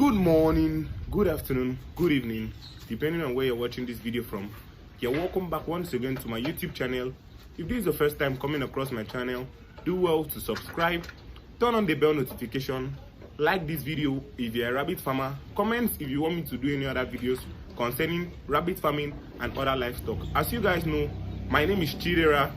Good morning, good afternoon, good evening, depending on where you're watching this video from. You're welcome back once again to my YouTube channel. If this is the first time coming across my channel, do well to subscribe, turn on the bell notification, like this video if you're a rabbit farmer, comment if you want me to do any other videos concerning rabbit farming and other livestock. As you guys know, my name is Chidera.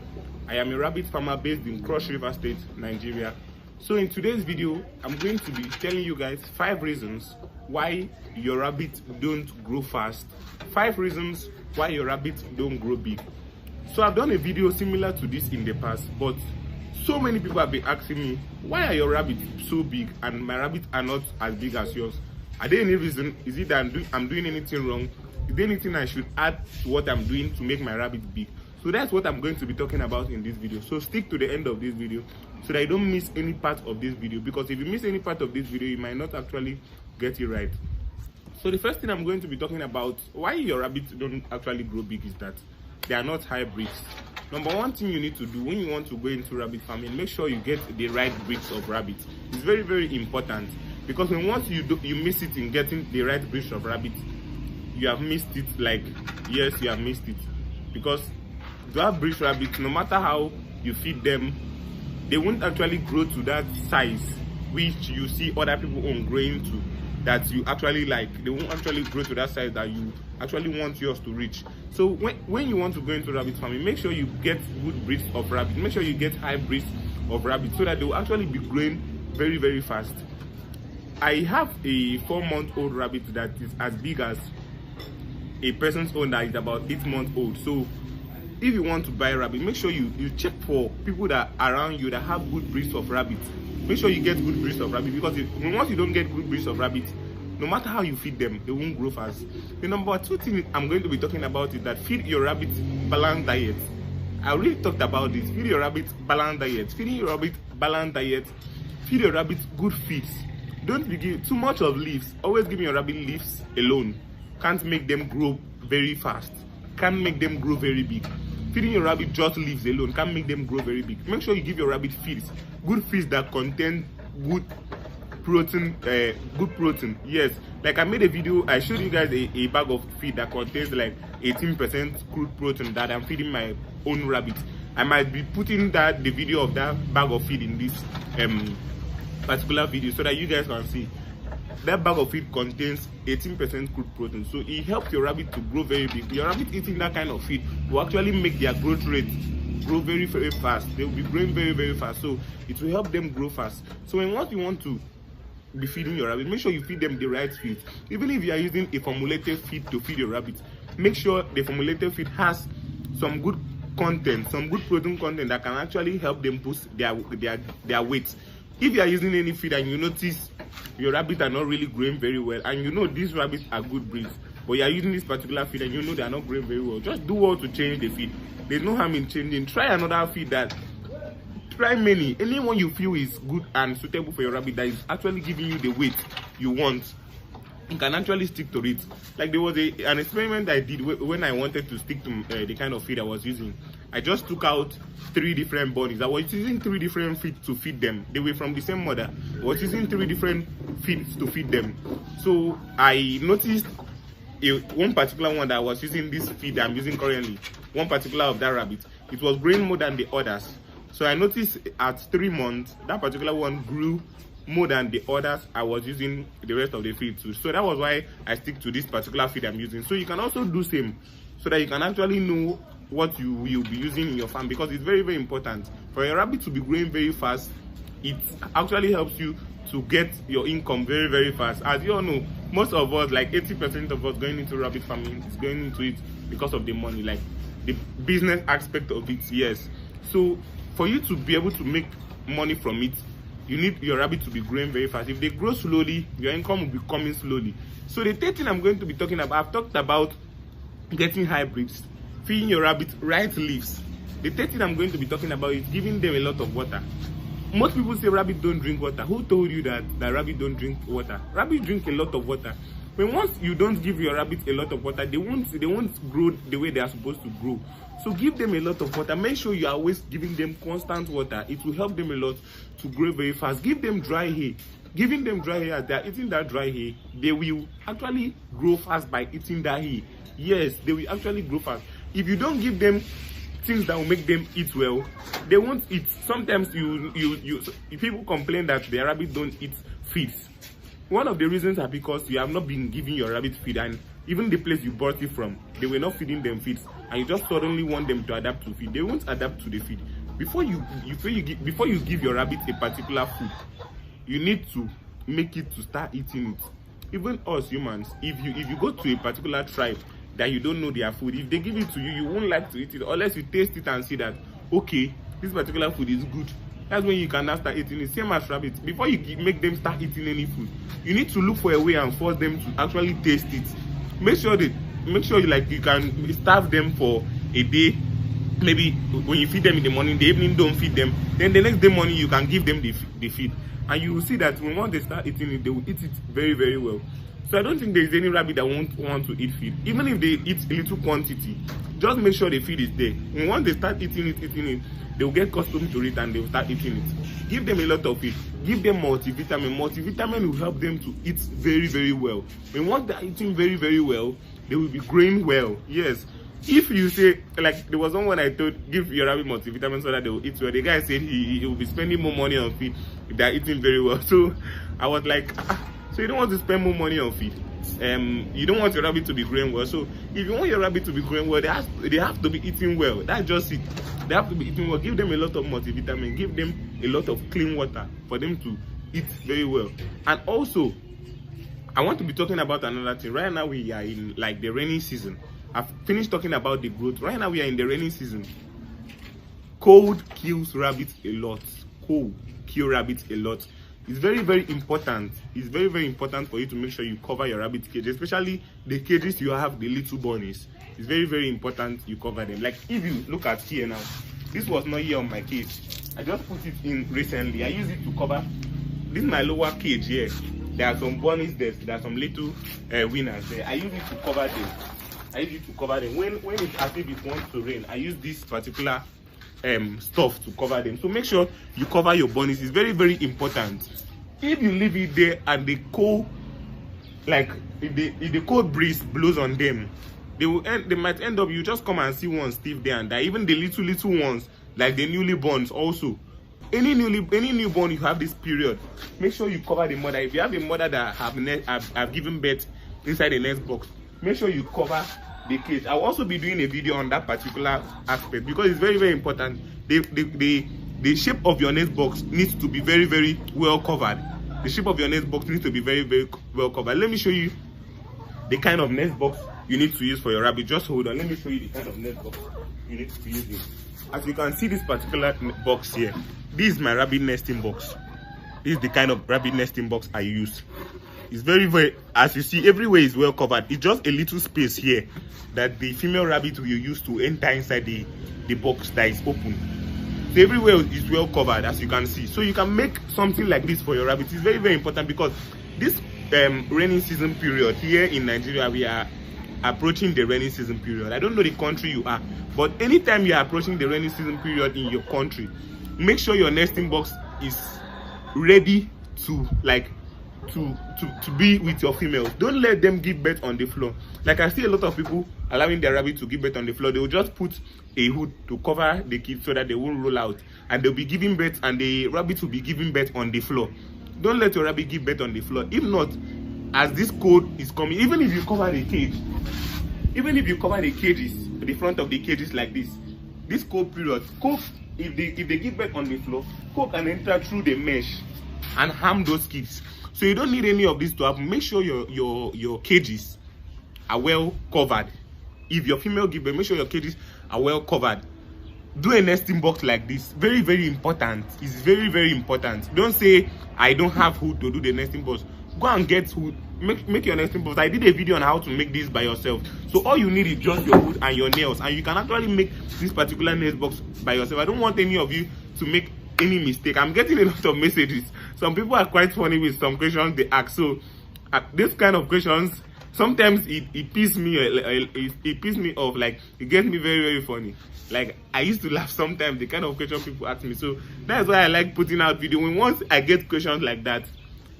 I am a rabbit farmer based in Cross River State, Nigeria. So in today's video, I'm going to be telling you guys 5 reasons why your rabbit don't grow fast, 5 reasons why your rabbit don't grow big. So I've done a video similar to this in the past, but so many people have been asking me, why are your rabbits so big and my rabbits are not as big as yours? Are there any reason? Is it that I'm doing anything wrong? Is there anything I should add to what I'm doing to make my rabbit big? So that's what I'm going to be talking about in this video. So stick to the end of this video so that you don't miss any part of this video, because if you miss any part of this video, you might not actually get it right. So the first thing I'm going to be talking about why your rabbits don't actually grow big is that they are not hybrids. Number one thing you need to do when you want to go into rabbit farming, make sure you get the right breeds of rabbits. It's very, very important, because once you miss it in getting the right breeds of rabbits, you have missed it. Like, yes, you have missed it, because to have breed rabbits, no matter how you feed them, they won't actually grow to that size which you see other people own growing to, that you actually like. They won't actually grow to that size that you actually want yours to reach. So when you want to go into rabbit farming, make sure you get good breeds of rabbits. Make sure you get high breeds of rabbits so that they will actually be growing very, very fast. I have a 4-month-old rabbit that is as big as a person's own that is about 8 months old. So if you want to buy rabbit, make sure you check for people that are around you that have good breeds of rabbits. Make sure you get good breeds of rabbit, because once you don't get good breeds of rabbits, no matter how you feed them, they won't grow fast. The number 2 thing I'm going to be talking about is that feed your rabbit balanced diet. I already talked about this. Feed your rabbit balanced diet. Feeding your rabbit balanced diet. Feed your rabbit good feeds. Don't be giving too much of leaves. Always give your rabbit leaves alone. Can't make them grow very fast. Can't make them grow very big. Feeding your rabbit just leaves alone can't make them grow very big. Make sure you give your rabbit feeds, good feeds that contain good protein. Yes, like I made a video, I showed you guys a bag of feed that contains like 18% crude protein that I'm feeding my own rabbit. I might be putting the video of that bag of feed in this particular video so that you guys can see. That bag of feed contains 18% crude protein, so it helps your rabbit to grow very big. Your rabbit eating that kind of feed will actually make their growth rate grow very, very fast. They will be growing very, very fast, so it will help them grow fast. So once you want to be feeding your rabbit, make sure you feed them the right feed. Even if you are using a formulated feed to feed your rabbit, make sure the formulated feed has some good content, some good protein content that can actually help them boost their weight. If you are using any feed and you notice your rabbits are not really growing very well, and you know these rabbits are good breeds, but you are using this particular feed and you know they are not growing very well, just do well to change the feed. There's no harm in changing. Try another feed. Try many. Anyone you feel is good and suitable for your rabbit that is actually giving you the weight you want, you can actually stick to it. Like there was an experiment I did when I wanted to stick to the kind of feed I was using. I just took out 3 different bunnies. I was using 3 different feeds to feed them. They were from the same mother. I was using 3 different feeds to feed them. So I noticed one particular one that I was using this feed I'm using currently, one particular of that rabbit, it was growing more than the others. So I noticed at 3 months, that particular one grew more than the others I was using the rest of the feed too. So that was why I stick to this particular feed I'm using. So you can also do same, so that you can actually know what you will be using in your farm, because it's very, very important for your rabbit to be growing very fast. It actually helps you to get your income very, very fast. As you all know, most of us, like 80% of us going into rabbit farming, is going into it because of the money, like the business aspect of it. Yes, so for you to be able to make money from it, you need your rabbit to be growing very fast. If they grow slowly, your income will be coming slowly. So the 3rd thing I'm going to be talking about, I've talked about getting hybrids, feeding your rabbit right leaves. The 3rd thing I'm going to be talking about is giving them a lot of water. Most people say rabbit don't drink water. Who told you that rabbit don't drink water? Rabbit drink a lot of water. But once you don't give your rabbit a lot of water, they won't grow the way they are supposed to grow. So give them a lot of water. Make sure you are always giving them constant water. It will help them a lot to grow very fast. Give them dry hay. Giving them dry hay, as they are eating that dry hay, they will actually grow fast by eating that hay. Yes, they will actually grow fast. If you don't give them things that will make them eat well, they won't eat. Sometimes people complain that their rabbit don't eat feeds. One of the reasons are because you have not been giving your rabbit feed, and even the place you bought it from, they were not feeding them feeds, and you just suddenly want them to adapt to feed. They won't adapt to the feed. Before you give your rabbit a particular food, you need to make it to start eating it. Even us humans, if you go to a particular tribe that you don't know their food, if they give it to you, you won't like to eat it unless you taste it and see that, okay, this particular food is good. That's when you can now start eating it. Same as rabbits. Before you make them start eating any food, you need to look for a way and force them to actually taste it. Make sure you can starve them for a day. Maybe when you feed them in the morning, the evening don't feed them. Then the next day morning you can give them the feed, and you will see that once they start eating it, they will eat it very, very well. So I don't think there is any rabbit that won't want to eat feed. Even if they eat a little quantity, just make sure the feed is there. And once they start eating it, they will get accustomed to it and they will start eating it. Give them a lot of feed. Give them multivitamin. Multivitamin will help them to eat very, very well. And once they are eating very, very well, they will be growing well. Yes. If you say, like, there was someone I told, give your rabbit multivitamin so that they will eat well. The guy said he will be spending more money on feed if they are eating very well. So I was like, so you don't want to spend more money on feed. You don't want your rabbit to be growing well. So if you want your rabbit to be growing well, they have to be eating well. That's just it. They have to be eating well. Give them a lot of multivitamin. Give them a lot of clean water for them to eat very well. And also, I want to be talking about another thing. Right now we are in like the rainy season. I've finished talking about the growth. Right now we are in the rainy season. Cold kills rabbits a lot. Cold kills rabbits a lot. It's very, very important. It's very, very important for you to make sure you cover your rabbit cage, especially the cages you have the little bunnies. It's very, very important you cover them. Like if you look at here now, this was not here on my cage. I just put it in recently. I use it to cover. This is my lower cage here. There are some bunnies there. There are some little winners there. I use it to cover them. When it's as if it wants to rain, I use this particular stuff to cover them. So make sure you cover your bunnies. It's very, very important. If you leave it there and the cold, like if the cold breeze blows on them, they might end up, you just come and see one stiff there and die. Even the little ones, like the newly borns also. Any newborn you have this period, make sure you cover the mother. If you have a mother that have given birth inside the nest box, make sure you cover the cage. I'll also be doing a video on that particular aspect because it's very, very important. The shape of your nest box needs to be very, very well covered. The shape of your nest box needs to be very, very well covered. Let me show you the kind of nest box you need to use for your rabbit. Just hold on. Let me show you the kind of nest box you need to use. As you can see, this particular box here, this is my rabbit nesting box. This is the kind of rabbit nesting box I use. It's very, very, as you see, everywhere is well covered. It's just a little space here that the female rabbit will use to enter inside the box that is open. So everywhere is well covered, as you can see. So you can make something like this for your rabbit. It's very, very important because this rainy season period here in Nigeria, we are approaching the rainy season period. I don't know the country you are, but anytime you are approaching the rainy season period in your country, make sure your nesting box is ready to to be with your females. Don't let them give birth on the floor. Like I see a lot of people allowing their rabbit to give birth on the floor. They will just put a hood to cover the kids so that they won't roll out, and they'll be giving birth, and the rabbit will be giving birth on the floor. Don't let your rabbit give birth on the floor. If not, as this cold is coming, even if you cover the cage, the front of the cages like this cold period, if they give birth on the floor, cold can enter through the mesh and harm those kids. So you don't need any of this to happen. Make sure your cages are well covered. If your female give birth, make sure your cages are well covered. Do a nesting box like this. Very, very important. It's very, very important. Don't say I don't have hood to do the nesting box. Go and get hood. Make your nesting box. I did a video on how to make this by yourself. So all you need is just your hood and your nails, and you can actually make this particular nest box by yourself. I don't want any of you to make any mistake. I'm getting a lot of messages. Some people are quite funny with some questions they ask. So this kind of questions, sometimes it pisses me. It pisses me off. Like it gets me very, very funny. Like I used to laugh sometimes the kind of question people ask me. So that's why I like putting out video. Once I get questions like that,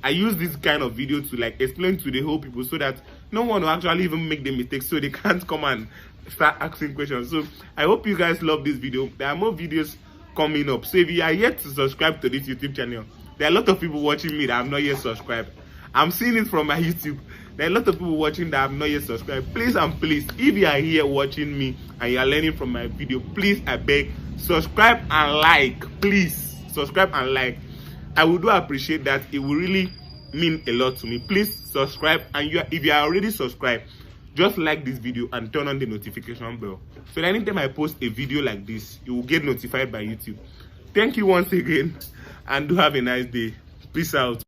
I use this kind of video to like explain to the whole people so that no one will actually even make the mistake, so they can't come and start asking questions. So I hope you guys love this video. There are more videos coming up. So if you are yet to subscribe to this YouTube channel, there are a lot of people watching me that have not yet subscribed. I'm seeing it from my YouTube. There are a lot of people watching that have not yet subscribed. Please and please, if you are here watching me and you are learning from my video, please, I beg, subscribe and like. Please subscribe and like. I would do appreciate that. It will really mean a lot to me. Please subscribe, and if you are already subscribed, just like this video and turn on the notification bell, so that anytime I post a video like this, you will get notified by YouTube. Thank you once again, and do have a nice day. Peace out.